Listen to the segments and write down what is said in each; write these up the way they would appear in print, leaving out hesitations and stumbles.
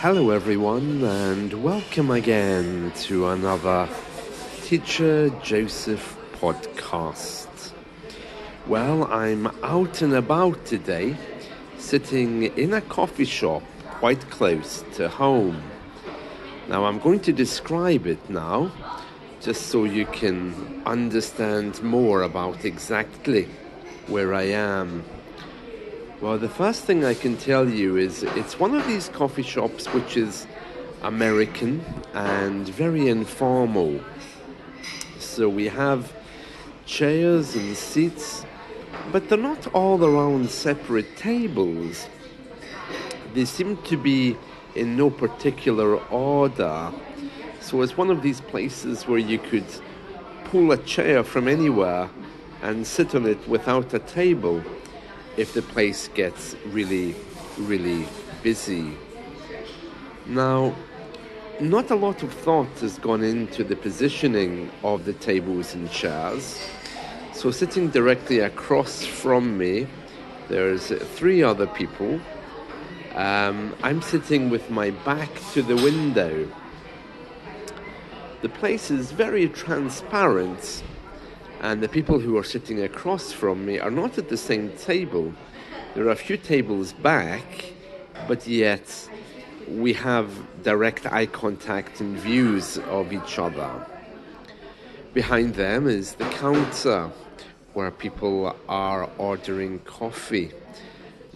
Hello, everyone, and welcome again to another Teacher Joseph podcast. Well, I'm out and about today, sitting in a coffee shop quite close to home. Now, I'm going to describe it now, just so you can understand more about exactly where I am. Well, the first thing I can tell you is it's one of these coffee shops which is American and very informal. So we have chairs and seats, but they're not all around separate tables. They seem to be in no particular order. So it's one of these places where you could pull a chair from anywhere and sit on it without a table if the place gets really, really busy. Now, not a lot of thought has gone into the positioning of the tables and chairs. So sitting directly across from me, there's three other people. I'm sitting with my back to the window. The place is very transparent, and the people who are sitting across from me are not at the same table. There are a few tables back, but yet we have direct eye contact and views of each other. Behind them is the counter where people are ordering coffee.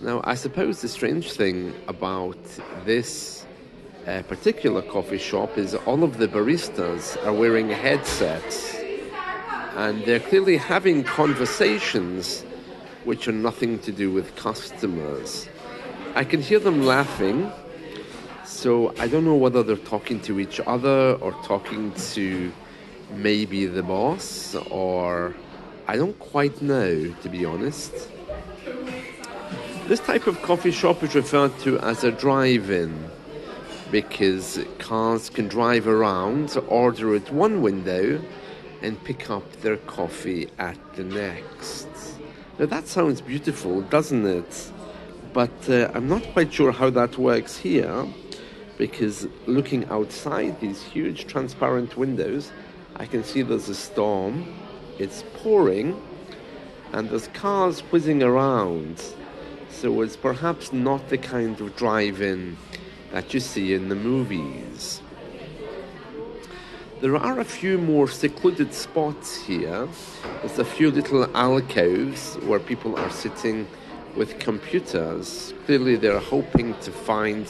Now, I suppose the strange thing about this particular coffee shop is all of the baristas are wearing headsets, and they're clearly having conversations which are nothing to do with customers. I can hear them laughing, so I don't know whether they're talking to each other or talking to maybe the boss, or I don't quite know, to be honest. This type of coffee shop is referred to as a drive-in because cars can drive around, order at one window, and pick up their coffee at the next. Now that sounds beautiful, doesn't it? But I'm not quite sure how that works here, because looking outside these huge transparent windows, I can see there's a storm, it's pouring, and there's cars whizzing around. So it's perhaps not the kind of drive-in that you see in the movies. There are a few more secluded spots here. There's a few little alcoves where people are sitting with computers. Clearly they're hoping to find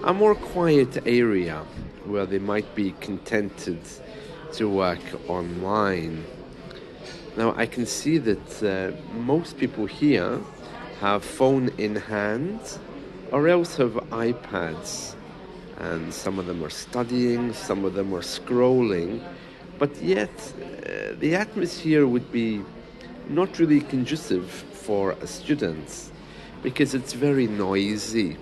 a more quiet area where they might be contented to work online. Now I can see that most people here have phone in hand or else have iPads. And some of them are studying, some of them are scrolling, but yet the atmosphere would be not really conducive for a student because it's very noisy.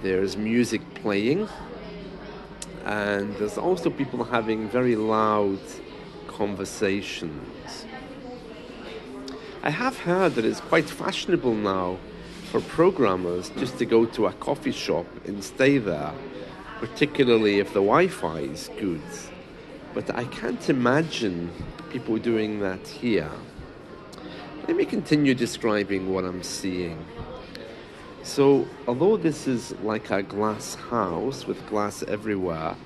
There's music playing, and there's also people having very loud conversations. I have heard that it's quite fashionable now for programmers just to go to a coffee shop and stay there, particularly if the Wi-Fi is good. But I can't imagine people doing that here. Let me continue describing what I'm seeing. So, although this is like a glass house with glass everywhere,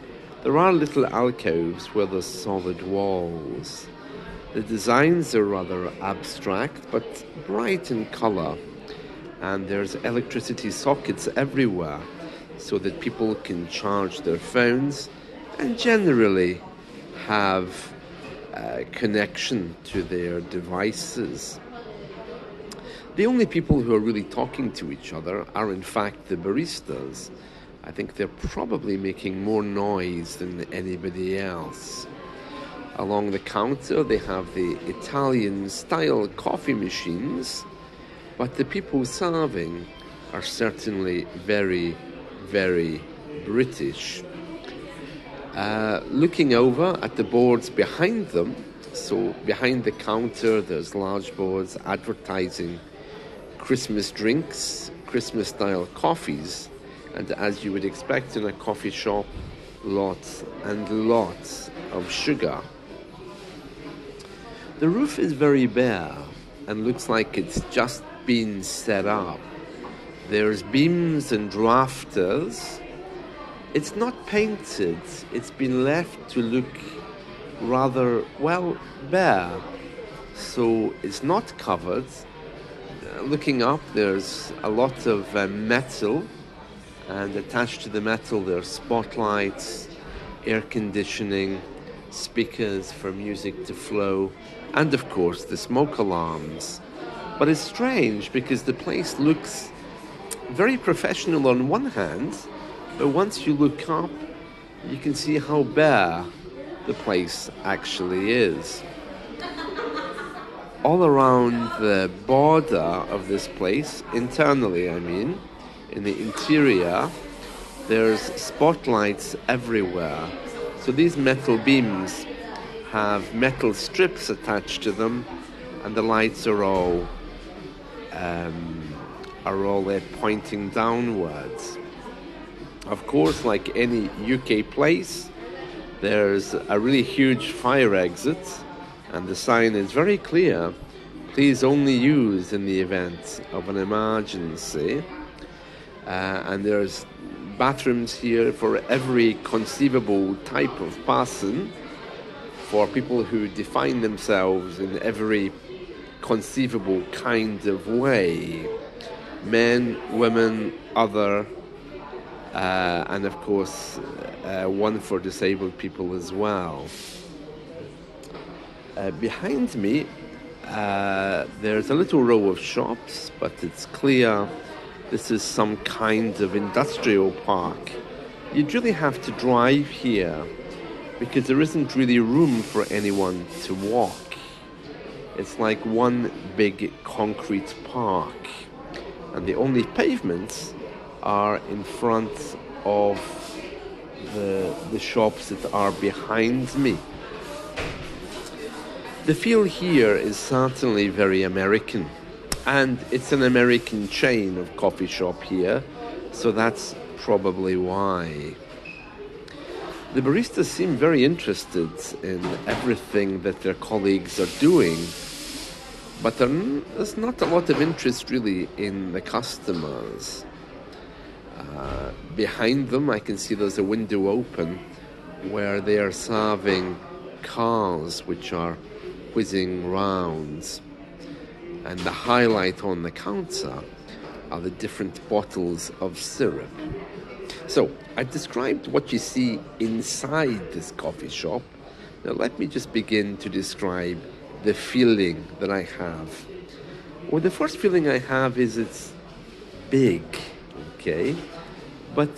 there are little alcoves where there's solid walls. The designs are rather abstract, but bright in color. And there's electricity sockets everywhere so that people can charge their phones and generally have a connection to their devices. The only people who are really talking to each other are in fact the baristas. I think they're probably making more noise than anybody else. Along the counter they have the Italian style coffee machines, but the people serving are certainly very, very British. Looking over at the boards behind them, so behind the counter there's large boards advertising Christmas drinks, Christmas-style coffees, And as you would expect in a coffee shop, lots and lots of sugar. The roof is very bare and looks like it's just been set up. There's beams and rafters. It's not painted. It's been left to look rather, well, bare. So it's not covered. Looking up, there's a lot of metal, and attached to the metal there are spotlights, air conditioning, speakers for music to flow, and of course the smoke alarms. But it's strange because the place looks very professional on one hand, but once you look up, you can see how bare the place actually is. All around the border of this place, internally I mean, in the interior, there's spotlights everywhere. So these metal beams have metal strips attached to them, and the lights are all there pointing downwards. Of course, like any UK place, there's a really huge fire exit, and the sign is very clear: please only use in the event of an emergency. And there's bathrooms here for every conceivable type of person, for people who define themselves in every conceivable kind of way. Men, women, other, and of course one for disabled people as well. Behind me there's a little row of shops, but it's clear this is some kind of industrial park. You'd really have to drive here because there isn't really room for anyone to walk. It's like one big concrete park, and the only pavements are in front of the shops that are behind me. The feel here is certainly very American, and it's an American chain of coffee shop here, so that's probably why. The baristas seem very interested in everything that their colleagues are doing, but there's not a lot of interest really in the customers. Behind them I can see there's a window open where they are serving cars which are whizzing round, and the highlight on the counter are the different bottles of syrup. So I've described what you see inside this coffee shop. Now let me just begin to describe the feeling that I have. Well, the first feeling I have is it's big, okay? But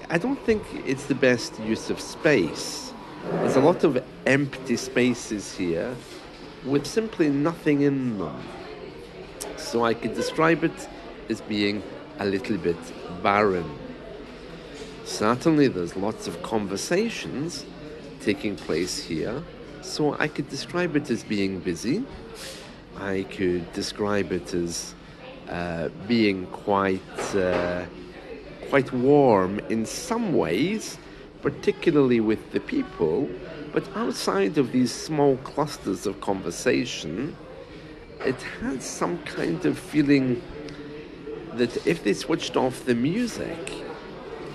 I don't think it's the best use of space. There's a lot of empty spaces here with simply nothing in them. So I could describe it as being a little bit barren. Certainly there's lots of conversations taking place here, so I could describe it as being busy. I could describe it as being quite warm in some ways, particularly with the people, but outside of these small clusters of conversation, it has some kind of feeling that if they switched off the music,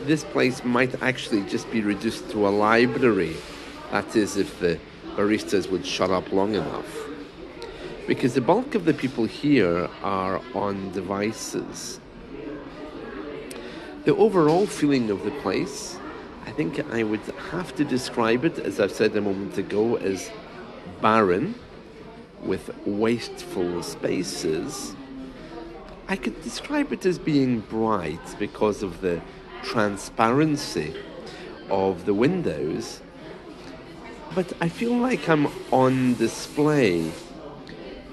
this place might actually just be reduced to a library. That is, if the baristas would shut up long enough. Because the bulk of the people here are on devices. The overall feeling of the place, I think I would have to describe it, as I've said a moment ago, as barren, with wasteful spaces. I could describe it as being bright because of the transparency of the windows, but I feel like I'm on display.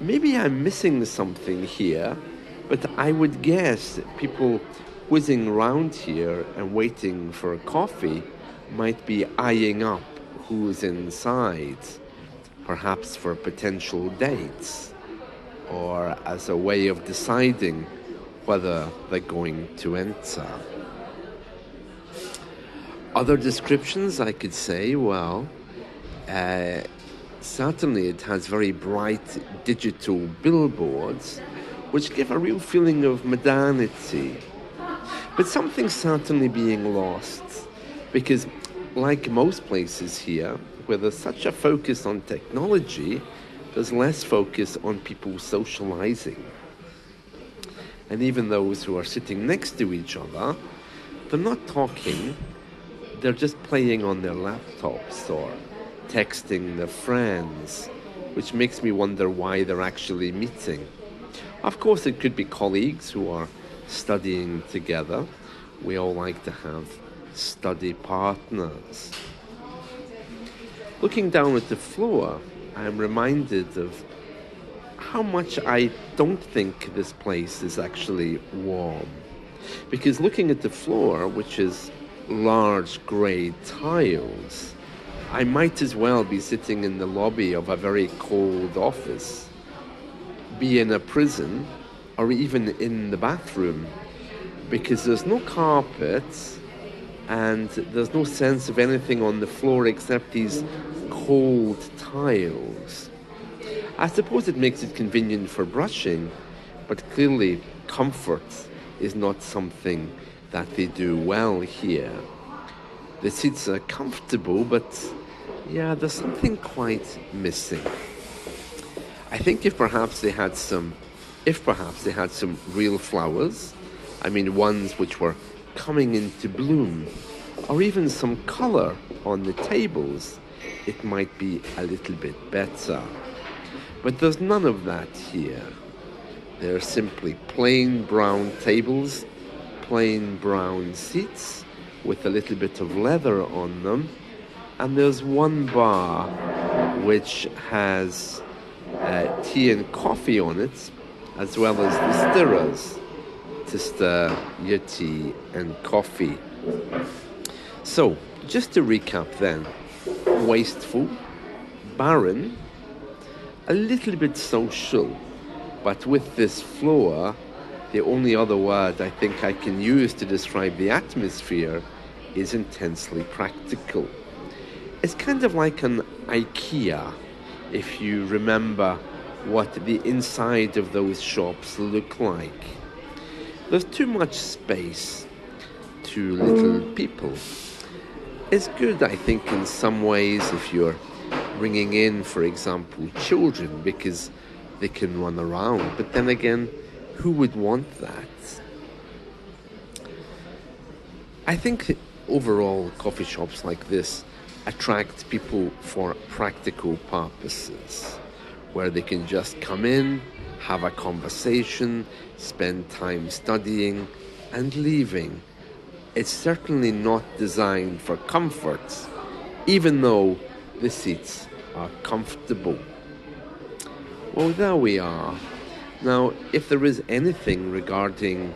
Maybe I'm missing something here, but I would guess that people whizzing around here and waiting for a coffee might be eyeing up who's inside, perhaps for potential dates, or as a way of deciding whether they're going to enter. Other descriptions I could say, well, certainly it has very bright digital billboards which give a real feeling of modernity. But something's certainly being lost because, like most places here, where there's such a focus on technology, there's less focus on people socializing. And even those who are sitting next to each other, they're not talking, they're just playing on their laptops or texting their friends, which makes me wonder why they're actually meeting. Of course, it could be colleagues who are studying together. We all like to have study partners. Looking down at the floor, I'm reminded of how much I don't think this place is actually warm. Because looking at the floor, which is large grey tiles, I might as well be sitting in the lobby of a very cold office, be in a prison, or even in the bathroom, because there's no carpet and there's no sense of anything on the floor except these cold tiles. I suppose it makes it convenient for brushing, but clearly comfort is not something that they do well here. The seats are comfortable, but yeah, there's something quite missing. I think if perhaps they had some real flowers, I mean ones which were coming into bloom, or even some color on the tables, it might be a little bit better. But there's none of that here. They're simply plain brown tables, plain brown seats with a little bit of leather on them, and there's one bar which has tea and coffee on it, as well as the stirrers to stir your tea and coffee. So, just to recap then, wasteful, barren, a little bit social, but with this floor, the only other word I think I can use to describe the atmosphere is intensely practical. It's kind of like an IKEA, if you remember what the inside of those shops look like. There's too much space, too little people. It's good, I think, in some ways if you're bringing in, for example, children, because they can run around. But then again, who would want that? I think overall coffee shops like this attract people for practical purposes, where they can just come in, have a conversation, spend time studying and leaving. It's certainly not designed for comfort, even though the seats are comfortable. Well, there we are. Now, if there is anything regarding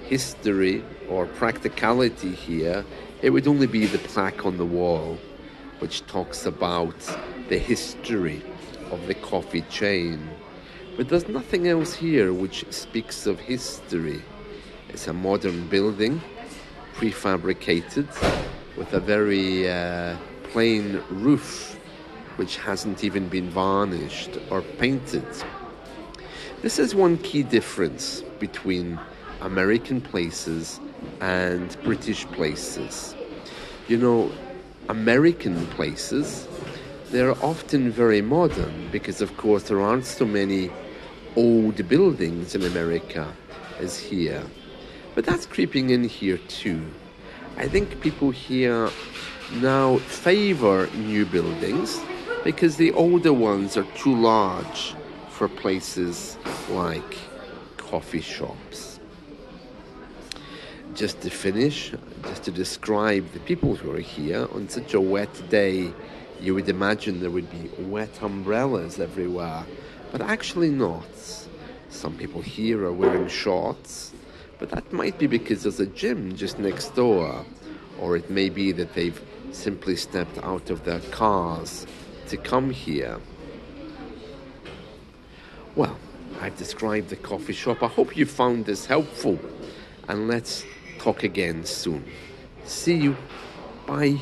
history or practicality here, it would only be the plaque on the wall, which talks about the history of the coffee chain. But there's nothing else here which speaks of history. It's a modern building, prefabricated, with a very plain roof, which hasn't even been varnished or painted. This is one key difference between American places and British places. You know, American places, they're often very modern because, of course, there aren't so many old buildings in America as here. But that's creeping in here too. I think people here now favor new buildings because the older ones are too large for places like coffee shops. Just to finish, just to describe the people who are here, on such a wet day, you would imagine there would be wet umbrellas everywhere, but actually not. Some people here are wearing shorts, but that might be because there's a gym just next door, or it may be that they've simply stepped out of their cars to come here. Well, I've described the coffee shop. I hope you found this helpful, and let's talk again soon. See you. Bye.